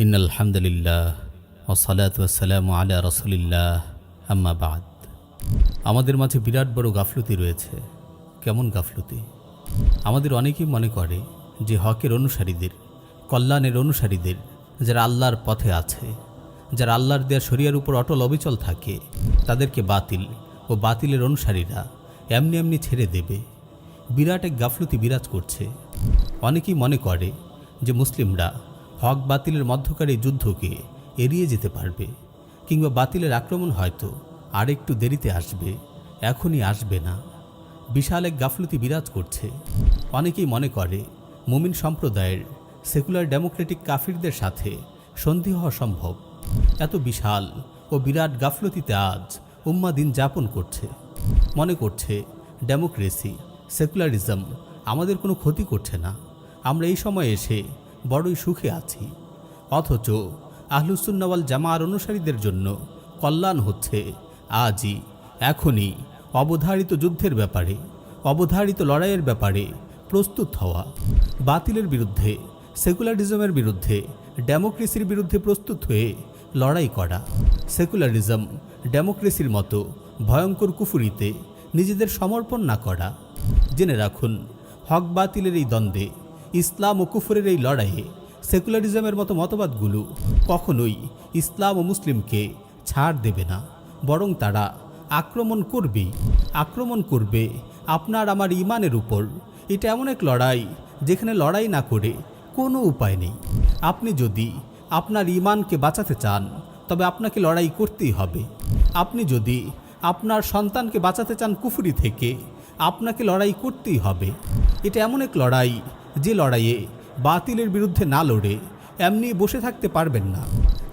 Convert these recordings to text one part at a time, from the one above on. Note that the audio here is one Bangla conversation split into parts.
ইন্নাল হামদুলিল্লাহ ওয়াসসালাতু ওয়াসসালামু আলা রাসূলিল্লাহ আম্মা বাদ। আমাদের মাঝে বিরাট বড় গাফলতি রয়েছে। কেমন গাফলতি? আমাদের অনেকেই মনে করে যে হকের অনুসারীদের, কল্যাণের অনুসারীদের, যারা আল্লাহর পথে আছে, যারা আল্লাহর দেয়া শরিয়ার উপর অটল অবিচল থাকে, তাদেরকে বাতিল ও বাতিলের অনুসারীরা এমনি এমনি ছেড়ে দেবে। বিরাট এক গাফলতি বিরাজ করছে। অনেকেই মনে করে যে মুসলিমরা হক বাতিলের মধ্যকার এই যুদ্ধকে এড়িয়ে যেতে পারবে, কিংবা বাতিলের আক্রমণ হয়তো আর একটু দেরিতে আসবে, এখনই আসবে না। বিশাল এক গাফলতি বিরাজ করছে। অনেকেই মনে করে মুমিন সম্প্রদায়ের সেকুলার ডেমোক্রেটিক কাফিরদের সাথে সন্ধি হওয়া সম্ভব। এত বিশাল ও বিরাট গাফলতিতে আজ উম্মাহ দিন যাপন করছে। মনে করছে ডেমোক্রেসি, সেকুলারিজম আমাদের কোনো ক্ষতি করছে না, আমরা এই সময়ে এসে বড়ই সুখে আছি। অথচ আহলুস সুন্নাহ ওয়াল জামাআর অনুসারীদের জন্য কল্যাণ হচ্ছে আজই, এখনই অবধারিত যুদ্ধের ব্যাপারে, অবধারিত লড়াইয়ের ব্যাপারে প্রস্তুত হওয়া। বাতিলের বিরুদ্ধে, সেকুলারিজমের বিরুদ্ধে, ডেমোক্রেসির বিরুদ্ধে প্রস্তুত হয়ে লড়াই করা। সেকুলারিজম, ডেমোক্রেসির মতো ভয়ঙ্কর কুফুরিতে নিজেদের সমর্পণ না করা। জেনে রাখুন, হক বাতিলের এই দ্বন্দ্বে, ইসলাম ও কুফরের এই লড়াইয়ে সেকুলারিজমের মতো মতবাদগুলো কখনোই ইসলাম ও মুসলিমকে ছাড় দেবে না, বরং তারা আক্রমণ করবে আপনার আমার ইমানের উপর। এটা এমন এক লড়াই যেখানে লড়াই না করে কোনো উপায় নেই। আপনি যদি আপনার ইমানকে বাঁচাতে চান, তবে আপনাকে লড়াই করতেই হবে। আপনি যদি আপনার সন্তানকে বাঁচাতে চান কুফরি থেকে, আপনাকে লড়াই করতেই হবে। এটা এমন এক লড়াই যে লড়াইয়ে বাতিলের বিরুদ্ধে না লড়ে এমনি বসে থাকতে পারবেন না।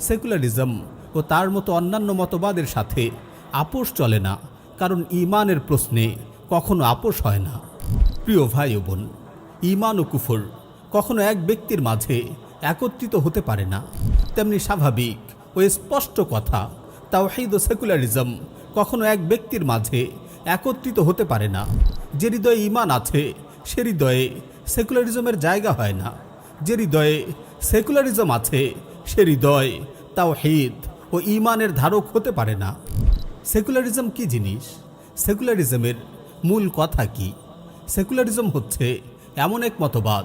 সেকুলারিজম ও তার মতো অন্যান্য মতবাদের সাথে আপোষ চলে না, কারণ ইমানের প্রশ্নে কখনো আপোষ হয় না। প্রিয় ভাই ও বোন, ইমান ও কুফর কখনো এক ব্যক্তির মাঝে একত্রিত হতে পারে না। তেমনি স্বাভাবিক ও স্পষ্ট কথা, তাওহীদ ও সেকুলারিজম কখনো এক ব্যক্তির মাঝে একত্রিত হতে পারে না। যে হৃদয়ে ইমান আছে সে হৃদয়ে সেকুলারিজমের জায়গা হয় না। যে হৃদয়ে সেকুলারিজম আছে সে হৃদয় তাওহীদ ও ইমানের ধারক হতে পারে না। সেকুলারিজম কি জিনিস? সেকুলারিজমের মূল কথা কি? সেকুলারিজম হচ্ছে এমন এক মতবাদ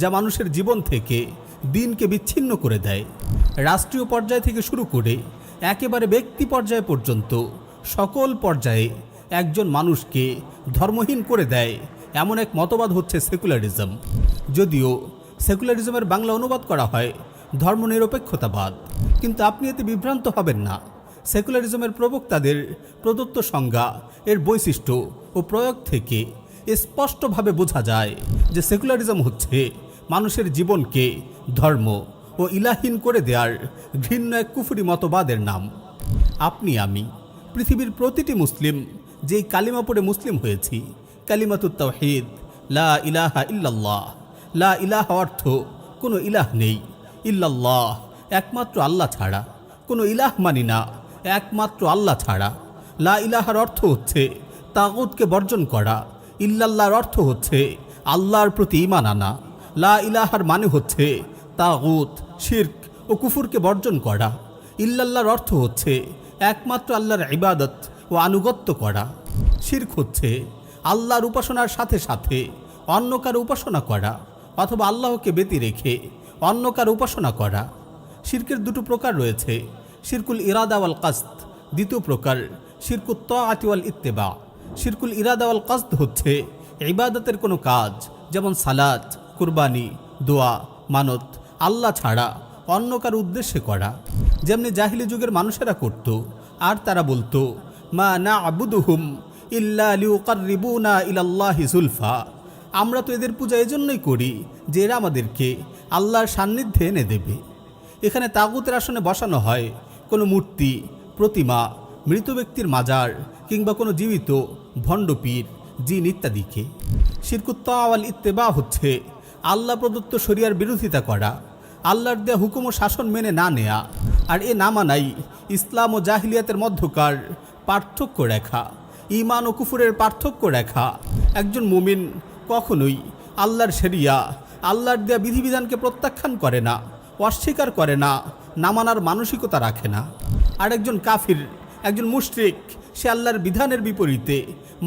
যা মানুষের জীবন থেকে দিনকে বিচ্ছিন্ন করে দেয়। রাষ্ট্রীয় পর্যায় থেকে শুরু করে একেবারে ব্যক্তি পর্যায় পর্যন্ত সকল পর্যায়ে একজন মানুষকে ধর্মহীন করে দেয়, এমন এক মতবাদ হচ্ছে সেকুলারিজম। যদিও সেকুলারিজমের বাংলা অনুবাদ করা হয় ধর্মনিরপেক্ষতাবাদ, কিন্তু আপনি এতে বিভ্রান্ত হবেন না। সেকুলারিজমের প্রবক্তাদের প্রদত্ত সংজ্ঞা, এর বৈশিষ্ট্য ও প্রয়োগ থেকে স্পষ্টভাবে বোঝা যায় যে সেকুলারিজম হচ্ছে মানুষের জীবনকে ধর্ম ও ইলাহীন করে দেওয়ার ঘৃণ্য এক কুফরি মতবাদের নাম। আপনি, আমি, পৃথিবীর প্রতিটি মুসলিম যেই কালিমা পড়ে মুসলিম হয়েছি, কালিমাতুত তাওহীদ, লা ইলাহা ইল্লাল্লাহ। লা ইলাহা অর্থ কোনো ইলাহ নেই, ইল্লাল্লাহ একমাত্র আল্লাহ ছাড়া। কোনো ইলাহ মানি না, একমাত্র আল্লাহ ছাড়া। লা ইলাহার অর্থ হচ্ছে তাগুতকে বর্জন করা, ইল্লাল্লাহর অর্থ হচ্ছে আল্লাহর প্রতি ঈমান আনা। লা ইলাহার মানে হচ্ছে তাগুত, শিরক ও কুফুরকে বর্জন করা। ইল্লাল্লাহর অর্থ হচ্ছে একমাত্র আল্লাহর ইবাদত ও আনুগত্য করা। শিরক হচ্ছে আল্লাহর উপাসনার সাথে সাথে অন্য কারো উপাসনা করা, অথবা আল্লাহকে ব্যতি রেখে অন্য কারো উপাসনা করা। শিরকের দুটো প্রকার রয়েছে, শিরকুল ইরাদা ওয়াল কাসদ। দ্বিতীয় প্রকার শিরকুত তাআতি ওয়াল ইত্তিবা। শিরকুল ইরাদা ওয়াল কাসদ হচ্ছে ইবাদতের কোনো কাজ, যেমন সালাত, কুরবানি, দোয়া, মানত আল্লাহ ছাড়া অন্য কারো উদ্দেশ্যে করা, যেমনি জাহিলি যুগের মানুষেরা করত। আর তারা বলতো, মা না'বুদুহুম ইল্লা লিয়ুকাররিবুনা ইলাল্লাহি যুলফা। আমরা তো এদের পূজা এজন্যই করি যে এরা আমাদেরকে আল্লাহর সান্নিধ্যে এনে দেবে। এখানে তাগুতের আসনে বসানো হয় কোনো মূর্তি, প্রতিমা, মৃত ব্যক্তির মাজার, কিংবা কোনো জীবিত ভণ্ডপীর, জিন ইত্যাদিকে। শিরকুত তাআ ওয়াল ইত্তিবা হচ্ছে আল্লাহ প্রদত্ত শরিয়ার বিরোধিতা করা, আল্লাহর দেয়া হুকুম ও শাসন মেনে না নেয়া। আর এ না মানাই ইসলাম ও জাহিলিয়াতের মধ্যকার পার্থক্য রেখা, ঈমান ও কুফরের পার্থক্য রেখা। একজন মুমিন কখনোই আল্লাহর শরিয়া, আল্লাহর দেয়া বিধিবিধানকে প্রত্যাখ্যান করে না, অস্বীকার করে না, না মানার মানসিকতা রাখে না। আর একজন কাফির, একজন মুশরিক, সে আল্লাহর বিধানের বিপরীতে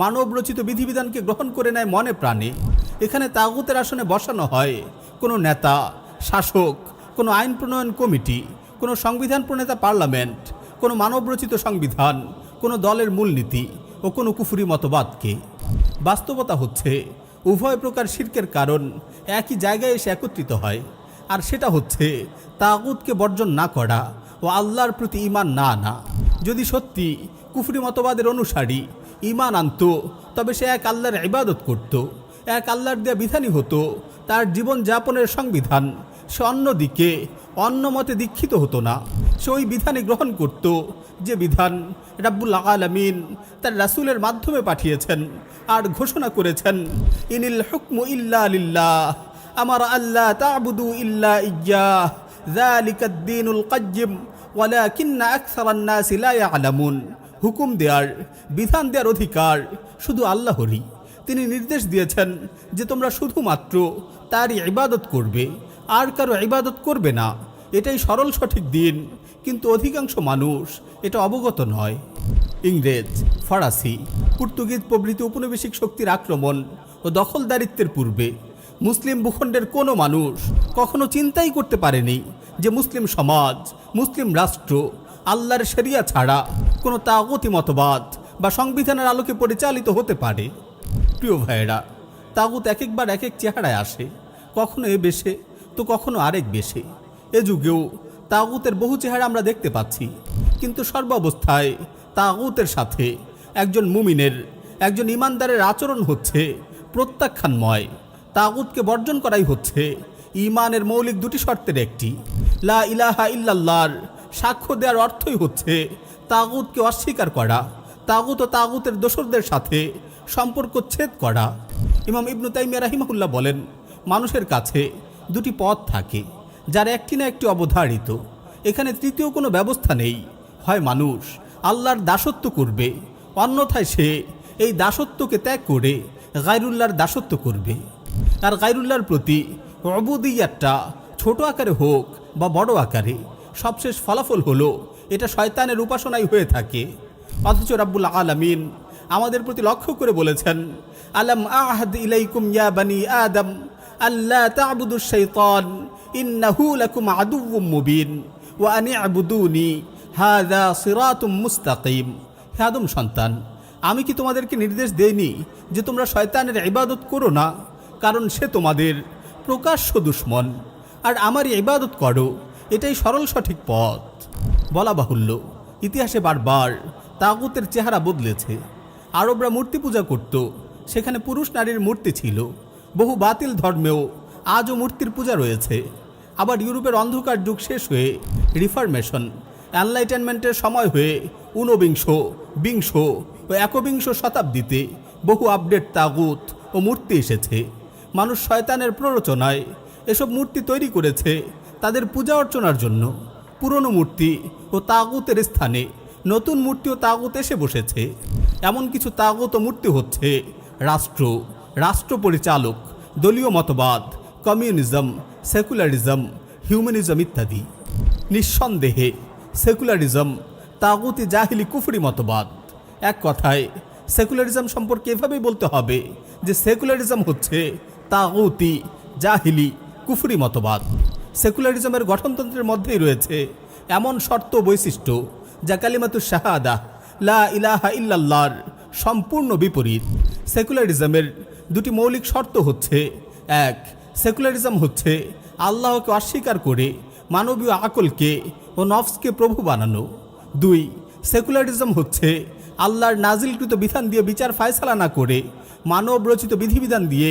মানব রচিত বিধিবিধানকে গ্রহণ করে নেয় মনে প্রাণে। এখানে তাগুতের আসনে বসানো হয় কোনো নেতা, শাসক, কোনো আইন প্রণয়ন কমিটি, কোনো সংবিধান প্রণেতা পার্লামেন্ট, কোনো মানবরচিত সংবিধান, কোনো দলের মূলনীতি ও কোনো কুফরি মতবাদকে। বাস্তবতা হচ্ছে উভয় প্রকার শিরকের কারণ একই জায়গায় এসে একত্রিত হয়, আর সেটা হচ্ছে তাগুতকে বর্জন না করা ও আল্লাহর প্রতি ঈমান না আনা। যদি সত্যি কুফরি মতবাদের অনুসারী ঈমান আনত, তবে সে এক আল্লাহর ইবাদত করত, এক আল্লাহর দেয়া বিধানই হতো তার জীবন যাপনের সংবিধান। সে অন্যদিকে অন্য মতে দীক্ষিত হতো না। সে ওই বিধানই গ্রহণ করত যে বিধান রাব্বুল আলামিন তার রাসূলের মাধ্যমে পাঠিয়েছেন আর ঘোষণা করেছেন, ইনিল হুকমু ইল্লা লিল্লাহ আমারা আল্লাহ তা'বুদু ইল্লা ইয়্যাহ যালিকাদ দীনুল কাইয়্যিম ওয়ালাকিন্না আকসারান নাসি লা ইয়ালামুন। হুকুম দেওয়ার, বিধান দেওয়ার অধিকার শুধু আল্লাহরই। তিনি নির্দেশ দিয়েছেন যে তোমরা শুধুমাত্র তারই ইবাদত করবে, আর কারো ইবাদত করবে না। এটাই সরল সঠিক দিন, কিন্তু অধিকাংশ মানুষ এটা অবগত নয়। ইংরেজ, ফরাসি, পর্তুগিজ প্রভৃতি উপনিবেশিক শক্তির আক্রমণ ও দখলদারিত্বের পূর্বে মুসলিম ভূখণ্ডের কোনো মানুষ কখনো চিন্তাই করতে পারেনি যে মুসলিম সমাজ, মুসলিম রাষ্ট্র আল্লাহর শরিয়া ছাড়া কোনো তাগুতি মতবাদ বা সংবিধানের আলোকে পরিচালিত হতে পারে। প্রিয় ভাইয়েরা, তাগুত এক একবার এক এক চেহারায় আসে, কখনো এ বেশে তো কখনো আরেক বেশে। এ যুগেও তাগুতের বহু চেহারা আমরা দেখতে পাচ্ছি, কিন্তু সর্বাবস্থায় তাগুতের সাথে একজন মুমিনের, একজন ইমানদারের আচরণ হচ্ছে প্রত্যাখ্যানময়। তাগুতকে বর্জন করাই হচ্ছে ঈমানের মৌলিক দুটি শর্তের একটি। লা ইলাহা ইল্লাল্লাহর সাক্ষ্য দেওয়ার অর্থই হচ্ছে তাগুতকে অস্বীকার করা, তাগুত ও তাগুতের দোসরদের সাথে সম্পর্ক ছেদ করা। ইমাম ইবনু তাইমিয়া রাহিমাহুল্লাহ বলেন, মানুষের কাছে দুটি পথ থাকে, যার একটি না একটি অবধারিত। এখানে তৃতীয় কোনো ব্যবস্থা নেই। হয় মানুষ আল্লাহর দাসত্ব করবে, অন্যথায় সে এই দাসত্বকে ত্যাগ করে গায়রুল্লাহর দাসত্ব করবে। আর গায়রুল্লাহর প্রতি উবুদিয়্যাতটা ছোট আকারে হোক বা বড় আকারে, সবশেষ ফলাফল হলো এটা শয়তানের উপাসনাই হয়ে থাকে। অথচ রাব্বুল আলামিন আমাদের প্রতি লক্ষ্য করে বলেছেন, আলাম আহাদ ইলাইকুম ইয়া বানি আদম আল্লা তা'বুদুশ শাইতান ইন্নাহু লাকুম আদুউম মুবিন ওয়া আন ই'বুদুনি হাযা সিরাতুম মুস্তাকিম। হে আদম সন্তান, আমি কি তোমাদেরকে নির্দেশ দেইনি যে তোমরা শয়তানের ইবাদত করো না? কারণ সে তোমাদের প্রকাশ্য দুশমন, আর আমারই ইবাদত করো, এটাই সরল সঠিক পথ। বলা বাহুল্য, ইতিহাসে বারবার তাগুতের চেহারা বদলেছে। আরবরা মূর্তি পূজা করত, সেখানে পুরুষ নারীর মূর্তি ছিল। বহু বাতিল ধর্মেও আজও মূর্তির পূজা রয়েছে। আবার ইউরোপের অন্ধকার যুগ শেষ হয়ে রিফরমেশন, এনলাইটেনমেন্টের সময় হয়ে ঊনবিংশ, বিংশ ও একবিংশ শতাব্দীতে বহু আপডেট তাগুত ও মূর্তি এসেছে। মানুষ শয়তানের প্ররোচনায় এসব মূর্তি তৈরি করেছে তাদের পূজা অর্চনার জন্য। পুরনো মূর্তি ও তাগুতের স্থানে নতুন মূর্তি ও তাগুত এসে বসেছে। এমন কিছু তাগুত ও মূর্তি হচ্ছে রাষ্ট্র, রাষ্ট্র পরিচালক, দলীয় মতবাদ, কমিউনিজম, সেকুলারিজম, হিউম্যানিজম ইত্যাদি। নিঃসন্দেহে সেকুলারিজম তাগুতি জাহিলি কুফরি মতবাদ। এক কথায় সেকুলারিজম সম্পর্কে এভাবেই বলতে হবে যে সেকুলারিজম হচ্ছে তাগুতি জাহিলি কুফরি মতবাদ। সেকুলারিজমের গঠনতন্ত্রের মধ্যেই রয়েছে এমন শর্ত বৈশিষ্ট্য যা কালিমাতুশ শাহাদাহ লা ইলাহা ইল্লাল্লাহর সম্পূর্ণ বিপরীত। সেকুলারিজমের দুটি মৌলিক শর্ত হচ্ছে, এক, সেকুলারিজম হচ্ছে আল্লাহকে অস্বীকার করে মানবীয় আকলকে ও নফসকে প্রভু বানানো। দুই, সেকুলারিজম হচ্ছে আল্লাহর নাজিলকৃত বিধান দিয়ে বিচার ফায়সালা না করে মানব রচিত বিধিবিধান দিয়ে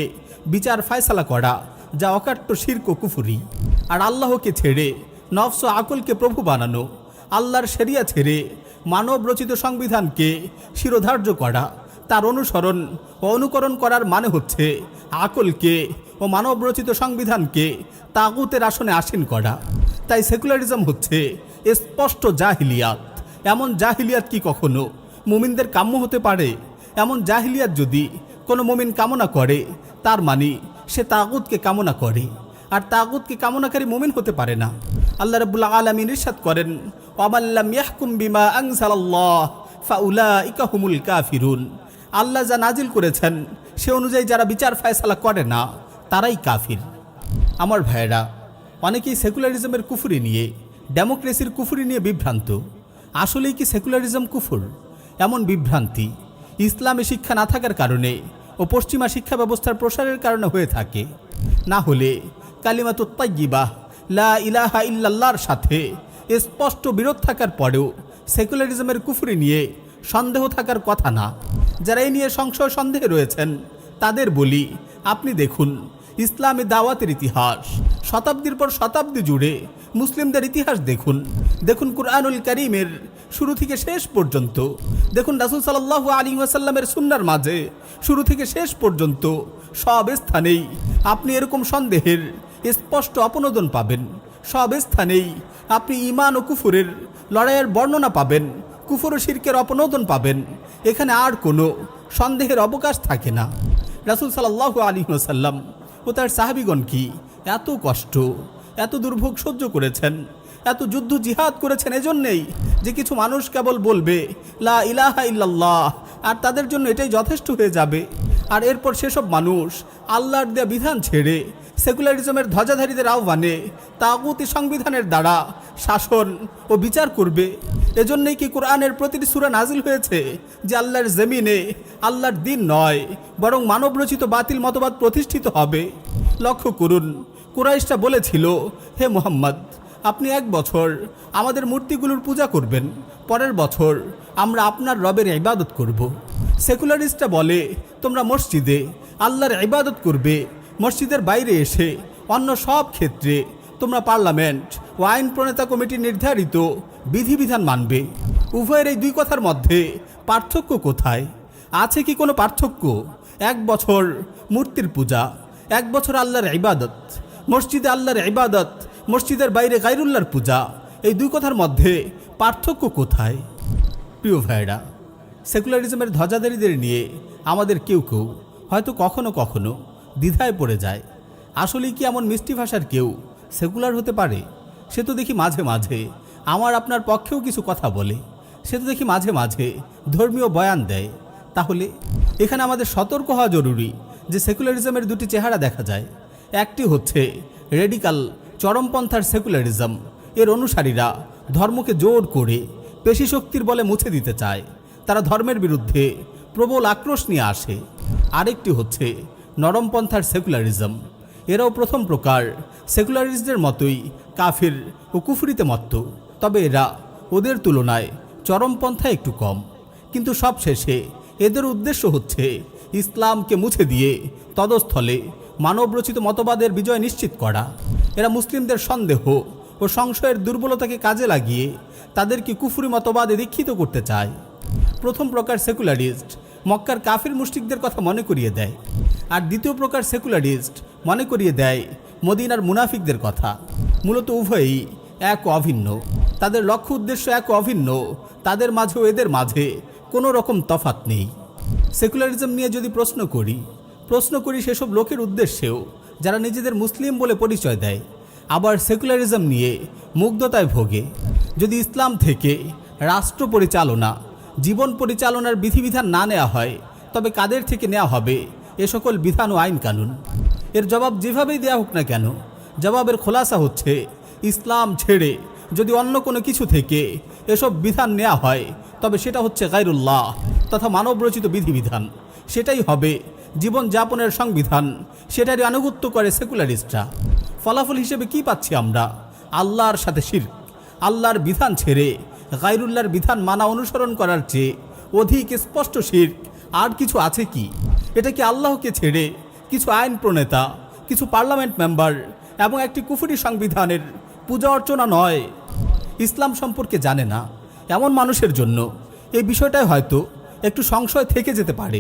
বিচার ফায়সালা করা, যা অকাট্য শিরক ও কুফরি। আর আল্লাহকে ছেড়ে নফস ও আকলকে প্রভু বানানো, আল্লাহর শরিয়া ছেড়ে মানব রচিত সংবিধানকে শিরোধার্য করা, তার অনুসরণ ও অনুকরণ করার মানে হচ্ছে আকলকে ও মানব রচিত সংবিধানকে তাগুতের আসনে আসীন করা। তাই সেকুলারিজম হচ্ছে স্পষ্ট জাহিলিয়াত। এমন জাহিলিয়াত কি কখনো মুমিনদের কাম্য হতে পারে? এমন জাহিলিয়াত যদি কোনো মুমিন কামনা করে, তার মানে সে তাগুতকে কামনা করে। আর তাগুতকে কামনাকারী মুমিন হতে পারে না। আল্লাহ রাব্বুল আলামিন ইরশাদ করেন, ওয়া লাম ইয়াহকুম বিমা আনজালাল্লাহ ফাউলাইকা হুমুল কাফিরুন। আল্লাহ যা নাজিল করেছেন সে অনুযায়ী যারা বিচার ফয়সালা করে না তারাই কাফির। আমার ভাইয়েরা, অনেকেই সেকুলারিজমের কুফরি নিয়ে, ডেমোক্রেসির কুফরি নিয়ে বিভ্রান্ত। আসলেই কি সেকুলারিজম কুফর? এমন বিভ্রান্তি ইসলামে শিক্ষা না থাকার কারণে ও পশ্চিমা শিক্ষা ব্যবস্থার প্রসারের কারণে হয়ে থাকে। না হলে কালিমাতুত তাইয়্যিবাহ লা ইলাহা ইল্লাল্লাহর সাথে স্পষ্ট বিরোধ থাকার পরেও সেকুলারিজমের কুফরি নিয়ে সন্দেহ থাকার কথা না। যারা এই নিয়ে সংশয় সন্দেহে রয়েছেন তাদের বলি, আপনি দেখুন ইসলামী দাওয়াতের ইতিহাস, শতাব্দীর পর শতাব্দী জুড়ে মুসলিমদের ইতিহাস দেখুন। দেখুন কুরআনুল কারীমের শুরু থেকে শেষ পর্যন্ত, দেখুন রাসূল সাল্লাল্লাহু আলাইহি ওয়াসাল্লামের সুন্নাহর মাঝে শুরু থেকে শেষ পর্যন্ত সব স্থানেই আপনি এরকম সন্দেহের স্পষ্ট অপনোদন পাবেন। সব স্থানেই আপনি ঈমান ও কুফরের লড়াইয়ের বর্ণনা পাবেন, কুফর ও শিরকের অপনোদন পাবেন। এখানে আর কোনো সন্দেহের অবকাশ থাকে না। রাসূল সাল্লাল্লাহু আলাইহি ওয়াসাল্লাম ও তার সাহাবীগণ কি এত কষ্ট, এত দুর্ভোগ সহ্য করেছেন, এত যুদ্ধ জিহাদ করেছেন এজন্যেই যে কিছু মানুষ কেবল বলবে লা ইলাহা ইল্লাল্লাহ আর তাদের জন্য এটাই যথেষ্ট হয়ে যাবে। আর এরপর সেসব মানুষ আল্লাহর দেয়া বিধান ছেড়ে সেকুলারিজমের ধ্বজাধারীদের আহ্বানে তাগুতি সংবিধানের দ্বারা শাসন ও বিচার করবে। এজন্যই কি কোরআনের প্রতিটি সূরা নাজিল হয়েছে যে আল্লাহর জমিনে আল্লাহর দিন নয় বরং মানবরচিত বাতিল মতবাদ প্রতিষ্ঠিত হবে। লক্ষ্য করুন, কুরাইশরা বলেছিল, হে মুহাম্মদ, আপনি 1 বছর আমাদের মূর্তিগুলোর পূজা করবেন, পরের বছর আমরা আপনার রবের ইবাদত করব। সেকুলারিস্টরা বলে, তোমরা মসজিদে আল্লাহর ইবাদত করবে, মসজিদের বাইরে এসে অন্য সব ক্ষেত্রে তোমরা পার্লামেন্ট ও আইন প্রণেতা কমিটির নির্ধারিত বিধিবিধান মানবে। উভয়ের এই দুই কথার মধ্যে পার্থক্য কোথায়? আছে কি কোনো পার্থক্য? 1 বছর মূর্তির পূজা, 1 বছর আল্লাহর ইবাদত, মসজিদে আল্লাহর ইবাদত, মসজিদের বাইরে গায়রুল্লাহর পূজা, এই দুই কথার মধ্যে পার্থক্য কোথায়? প্রিয় ভাইরা, সেকুলারিজমের ধ্বজাধারীদের নিয়ে আমাদের কেউ কেউ হয়তো কখনো কখনো দ্বিধায় পড়ে যায়। আসলেই কি এমন মিষ্টি ভাষার কেউ সেকুলার হতে পারে? সে তো দেখি মাঝে মাঝে আমার আপনার পক্ষেও কিছু কথা বলে, সে তো দেখি মাঝে মাঝে ধর্মীয় বয়ান দেয়। তাহলে এখানে আমাদের সতর্ক হওয়া জরুরি যে সেকুলারিজমের দুটি চেহারা দেখা যায়। একটি হচ্ছে রেডিকাল চরমপন্থার সেকুলারিজম, এর অনুসারীরা ধর্মকে জোর করে পেশি শক্তির বলে মুছে দিতে চায়, তারা ধর্মের বিরুদ্ধে প্রবল আক্রোশ নিয়ে আসে। আরেকটি হচ্ছে নরমপন্থার সেকুলারিজম, এরাও প্রথম প্রকার সেকুলারিস্টদের মতোই কাফির ও কুফরিতে মত্ত, তবে এরা ওদের তুলনায় চরমপন্থা একটু কম। কিন্তু সবশেষে এদের উদ্দেশ্য হচ্ছে ইসলামকে মুছে দিয়ে তদস্থলে মানবরচিত মতবাদের বিজয় নিশ্চিত করা। এরা মুসলিমদের সন্দেহ ও সংশয়ের দুর্বলতাকে কাজে লাগিয়ে তাদেরকে কুফরি মতবাদে দীক্ষিত করতে চায়। প্রথম প্রকার সেকুলারিস্ট মক্কার কাফির মুশরিকদের কথা মনে করিয়ে দেয়, আর দ্বিতীয় প্রকার সেকুলারিস্ট মনে করিয়ে দেয় মদিনার মুনাফিকদের কথা। মূলত উভয়ই এক অভিন্ন, তাদের লক্ষ্য উদ্দেশ্য এক অভিন্ন, তাদের মাঝেও এদের মাঝে কোনো রকম তফাৎ নেই। সেকুলারিজম নিয়ে যদি প্রশ্ন করি সেসব লোকের উদ্দেশ্যেও যারা নিজেদের মুসলিম বলে পরিচয় দেয়, আবার সেকুলারিজম নিয়ে মুগ্ধতায় ভোগে। যদি ইসলাম থেকে রাষ্ট্র পরিচালনা, জীবন পরিচালনার বিধিবিধান না নেওয়া হয়, তবে কাদের থেকে নেওয়া হবে এ সকল বিধান ও আইন কানুন? এর জবাব যেভাবেই দেওয়া হোক না কেন, জবাবের খোলাসা হচ্ছে ইসলাম ছেড়ে যদি অন্য কোনো কিছু থেকে এসব বিধান নেওয়া হয় তবে সেটা হচ্ছে গায়রুল্লাহ তথা মানবরচিত বিধিবিধান, সেটাই হবে জীবন যাপনের সংবিধান, সেটারই আনুগত্য করে সেকুলারিস্টরা। ফলাফল হিসেবে কি পাচ্ছি আমরা? আল্লাহর সাথে শিরক। আল্লাহর বিধান ছেড়ে গায়রুল্লাহর বিধান মানা অনুসরণ করার চেয়ে অধিক স্পষ্ট শিরক আর কিছু আছে কি? এটা কি আল্লাহকে ছেড়ে কিছু আইন প্রণেতা, কিছু পার্লামেন্ট মেম্বার এবং একটি কুফরি সংবিধানের পূজা অর্চনা নয়? ইসলাম সম্পর্কে জানে না এমন মানুষের জন্য এই বিষয়টাই হয়তো একটু সংশয় থেকে যেতে পারে।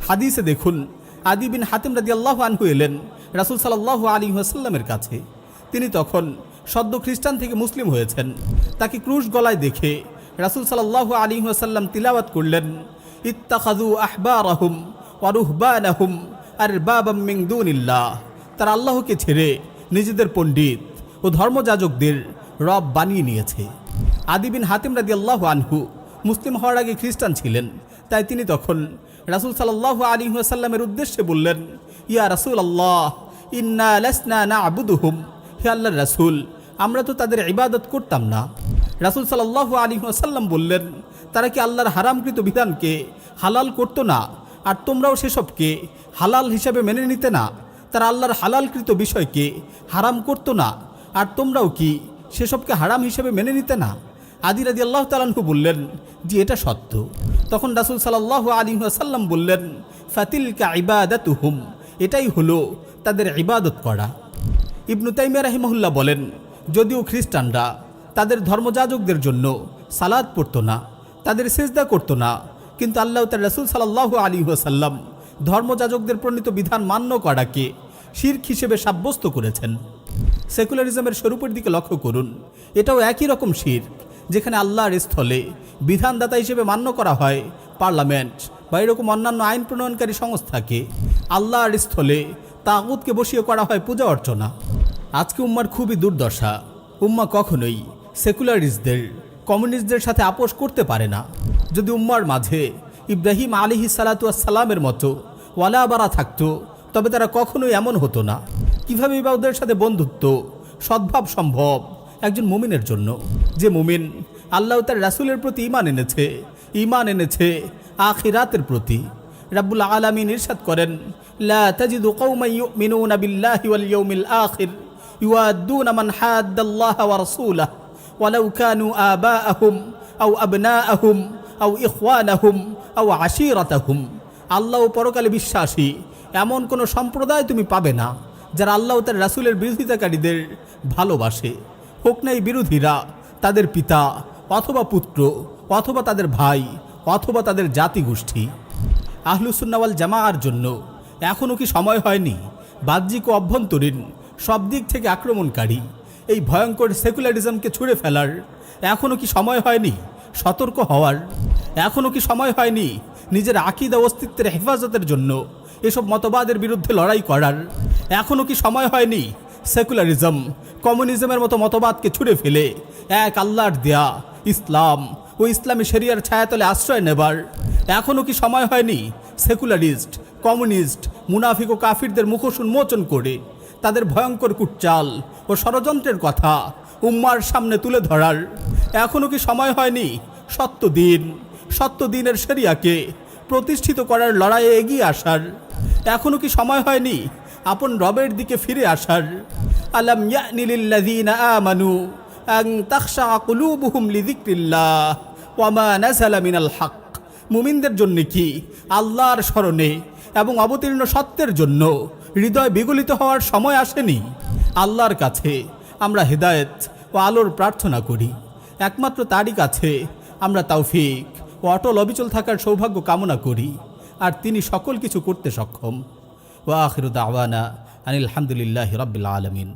হাদিসে দেখুন, আদি বিন হাতিম রাদিয়াল্লাহু আনহু এলেন রাসূল সাল্লাল্লাহু আলাইহি ওয়াসাল্লামের কাছে। তিনি তখন সদ্য খ্রিস্টান থেকে মুসলিম হয়েছেন। তাকে ক্রুশ গলায় দেখে রাসূল সাল্লাল্লাহু আলাইহি ওয়াসাল্লাম তিলাওয়াত করলেন, ইত্তাখাযু আহবারাহুম ওয়া রুহবানাহুম আরবাবাম মিন দুনিল্লাহ। তারা আল্লাহকে ছেড়ে নিজেদের পণ্ডিত ও ধর্মযাজকদের রব বানিয়ে নিয়েছে। আদি বিন হাতিম রাদিয়াল্লাহু আনহু মুসলিম হওয়ার আগে খ্রিস্টান ছিলেন, তাই তিনি তখন রাসূল সাল্লাল্লাহু আলাইহি ওয়াসাল্লামের উদ্দেশ্যে বললেন, ইয়া রাসূলুল্লাহ ইন্না লাসনা না'বুদুহুম, হে আল্লাহর রাসূল, আমরা তো তাদের ইবাদত করতাম না। রাসূল সাল্লাল্লাহু আলাইহি ওয়াসাল্লাম বললেন, তারা কি আল্লাহর হারামকৃত বিধানকে হালাল করতো না, আর তোমরাও সেসবকে হালাল হিসাবে মেনে নিতে না? তারা আল্লাহর হালালকৃত বিষয়কে হারাম করতো না, আর তোমরাও কি সেসবকে হারাম হিসেবে মেনে নিতে না? আদি রাদিয়াল্লাহু তাআলা আনহু বললেন, যে এটা সত্য। তখন রাসূল সাল্লাল্লাহু আলাইহি ওয়াসাল্লাম বললেন, ফাতিলকা ইবাদাতুহুম, এটাই হলো তাদের ইবাদত করা। ইবনু তাইমিয়া রাহিমাহুল্লাহ বলেন, যদিও খ্রিস্টানরা তাদের ধর্মযাজকদের জন্য সালাত পড়তো না, তাদের সিজদা করতো না, কিন্তু আল্লাহ তার রাসূল সাল্লাল্লাহু আলাইহি ওয়াসাল্লাম ধর্মযাজকদের প্রণীত বিধান মান্য করাকে শিরক হিসেবে সাব্যস্ত করেছেন। সেকুলারিজমের স্বরূপের দিকে লক্ষ্য করুন, এটাও একই রকম শিরক, যেখানে আল্লাহর স্থলে বিধানদাতা হিসেবে মান্য করা হয় পার্লামেন্ট বা এরকম অন্যান্য আইন প্রণয়নকারী সংস্থাকে, আল্লাহর স্থলে তাগুতকে বসিয়ে করা হয় পূজা অর্চনা। আজকে উম্মার খুবই দুর্দশা। উম্মা কখনোই সেকুলারিস্টদের, কমিউনিস্টদের সাথে আপোষ করতে পারে না। যদি উম্মার মাঝে ইব্রাহিম আলাইহিস সালাতু ওয়াস সালামের মতো ওয়ালা বারা থাকতো, তবে তারা কখনোই এমন হতো না। কিভাবে ওদের সাথে বন্ধুত্ব, সদ্ভাব সম্ভব একজন মুমিনের জন্য, যে মুমিন আল্লাহ তার রাসূলের প্রতি ঈমান এনেছে আখিরাতের প্রতি। রাব্বুল আলামিন ইরশাদ করেন, লা তাজিদু কওমান ইউমিনুনা বিল্লাহি ওয়াল ইয়াউমিল আখির ইউআদ্দুনা মান হাদ্দাল্লাহা ওয়া রাসূলাহু ওয়ালাউ কানু আবাআহুম আও আবনাআহুম আও ইখওয়ানাহুম আও আশীরাতাহুম। আল্লাহ ও পরকালে বিশ্বাসী এমন কোনো সম্প্রদায় তুমি পাবে না যারা আল্লাহ তার রাসূলের বিরোধিতাকারীদের ভালোবাসে, হোক না এই বিরোধীরা তাদের পিতা অথবা পুত্র অথবা তাদের ভাই অথবা তাদের জাতিগোষ্ঠী। আহলুস সুন্নাহ ওয়াল জামাআর জন্য এখনও কি সময় হয়নি বাহ্যিক ও অভ্যন্তরীণ সব দিক থেকে আক্রমণকারী এই ভয়ঙ্কর সেকুলারিজমকে ছুঁড়ে ফেলার? এখনও কি সময় হয়নি সতর্ক হওয়ার? এখনও কি সময় হয়নি নিজের আকীদা অস্তিত্বের হেফাজতের জন্য এসব মতবাদের বিরুদ্ধে লড়াই করার? এখনও কি সময় হয়নি সেকুলারিজম, কমিউনিজমের মতো মতবাদকে ছুঁড়ে ফেলে এক আল্লাহর দেয়া ইসলাম ও ইসলামী শরিয়ার ছায়াতলে আশ্রয় নেবার? এখনও কি সময় হয়নি সেকুলারিস্ট, কমিউনিস্ট, মুনাফিক ও কাফিরদের মুখোশ উন্মোচন করে তাদের ভয়ঙ্কর কুটচাল ও ষড়যন্ত্রের কথা উম্মার সামনে তুলে ধরার? এখনও কি সময় হয়নি সত্য দিনের শরিয়াকে প্রতিষ্ঠিত করার লড়াইয়ে এগিয়ে আসার? এখনও কি সময় হয়নি আপন রবের দিকে ফিরে আসার? আলাম ইয়ানি লিল্লাযীনা আমানু আন তাখশা কুলুবুহুম লিযিকরিল্লাহ ওয়া মা নাযালা মিনাল হক। মুমিনদের জন্য কি আল্লাহর স্মরণে এবং অবতীর্ণ সত্যের জন্য হৃদয় বিগলিত হওয়ার সময় আসেনি? আল্লাহর কাছে আমরা হেদায়েত ও আলোর প্রার্থনা করি। একমাত্র তারই কাছে আমরা তৌফিক ও অটল অবিচল থাকার সৌভাগ্য কামনা করি, আর তিনি সকল কিছু করতে সক্ষম। ওয়া আখিরু দাওয়ানা আনিল হামদুলিল্লাহি রাব্বিল আলামিন।